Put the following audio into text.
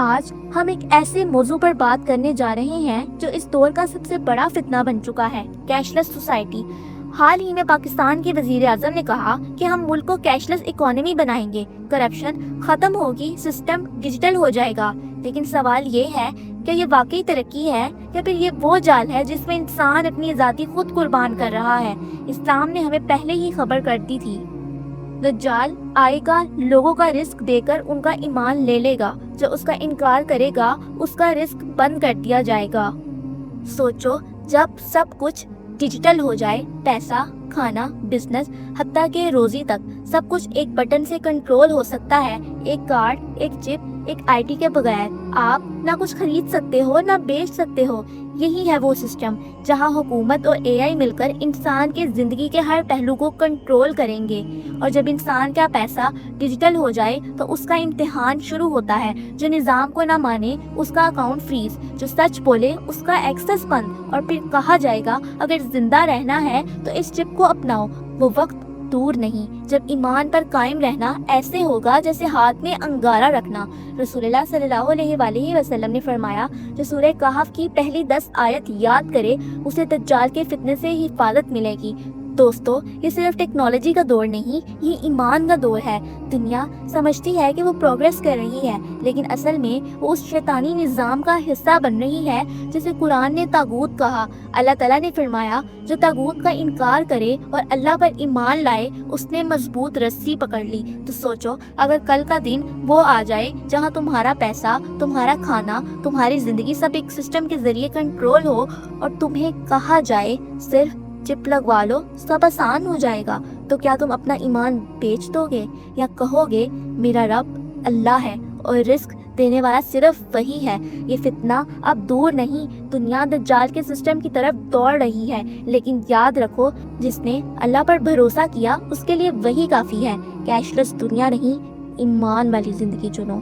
آج ہم ایک ایسے موضوع پر بات کرنے جا رہے ہیں جو اس دور کا سب سے بڑا فتنہ بن چکا ہے، کیش لیس سوسائٹی۔ حال ہی میں پاکستان کے وزیر اعظم نے کہا کہ ہم ملک کو کیش لیس اکانومی بنائیں گے، کرپشن ختم ہوگی، سسٹم ڈیجیٹل ہو جائے گا۔ لیکن سوال یہ ہے کہ یہ واقعی ترقی ہے یا پھر یہ وہ جال ہے جس میں انسان اپنی آزادی خود قربان کر رہا ہے؟ اسلام نے ہمیں پہلے ہی خبر کر دی تھی، دجال آئے گا، لوگوں کا رزق دے کر ان کا ایمان لے لے گا، جو اس کا انکار کرے گا اس کا رزق بند کر دیا جائے گا۔ سوچو، جب سب کچھ ڈیجیٹل ہو جائے، پیسہ، کھانا، بزنس، حتیٰ کہ روزی تک سب کچھ ایک بٹن سے کنٹرول ہو سکتا ہے، ایک کارڈ، ایک چپ، ایک آئی ٹی کے بغیر آپ نہ کچھ خرید سکتے ہو نہ بیچ سکتے ہو۔ یہی ہے وہ سسٹم جہاں حکومت اور اے آئی مل کر انسان کی زندگی کے ہر پہلو کو کنٹرول کریں گے۔ اور جب انسان کا پیسہ ڈیجیٹل ہو جائے تو اس کا امتحان شروع ہوتا ہے۔ جو نظام کو نہ مانے اس کا اکاؤنٹ فریز، جو سچ بولے اس کا ایکسس بند، اور پھر کہا جائے گا اگر زندہ رہنا ہے تو اس چپ کو اپناؤ۔ وہ وقت دور نہیں جب ایمان پر قائم رہنا ایسے ہوگا جیسے ہاتھ میں انگارہ رکھنا۔ رسول اللہ صلی اللہ علیہ وآلہ وسلم نے فرمایا، جو سورہ کہف کی پہلی 10 آیت یاد کرے اسے دجال کے فتنے سے حفاظت ملے گی۔ دوستو، یہ صرف ٹیکنالوجی کا دور نہیں، یہ ایمان کا دور ہے۔ دنیا سمجھتی ہے کہ وہ پروگریس کر رہی ہے، لیکن اصل میں وہ اس شیطانی نظام کا حصہ بن رہی ہے جسے قرآن نے طاغوت کہا۔ اللہ تعالیٰ نے فرمایا، جو طاغوت کا انکار کرے اور اللہ پر ایمان لائے اس نے مضبوط رسی پکڑ لی۔ تو سوچو، اگر کل کا دن وہ آ جائے جہاں تمہارا پیسہ، تمہارا کھانا، تمہاری زندگی سب ایک سسٹم کے ذریعے کنٹرول ہو اور تمہیں کہا جائے صرف چپ لگوا لو، سب آسان ہو جائے گا، تو کیا تم اپنا ایمان بیچ دو گے یا کہو گے میرا رب اللہ ہے اور رزق دینے والا صرف وہی ہے؟ یہ فتنہ اب دور نہیں، دنیا دجال کے سسٹم کی طرف دوڑ رہی ہے، لیکن یاد رکھو، جس نے اللہ پر بھروسہ کیا اس کے لیے وہی کافی ہے۔ کیش لیس دنیا نہیں، ایمان والی زندگی چنو۔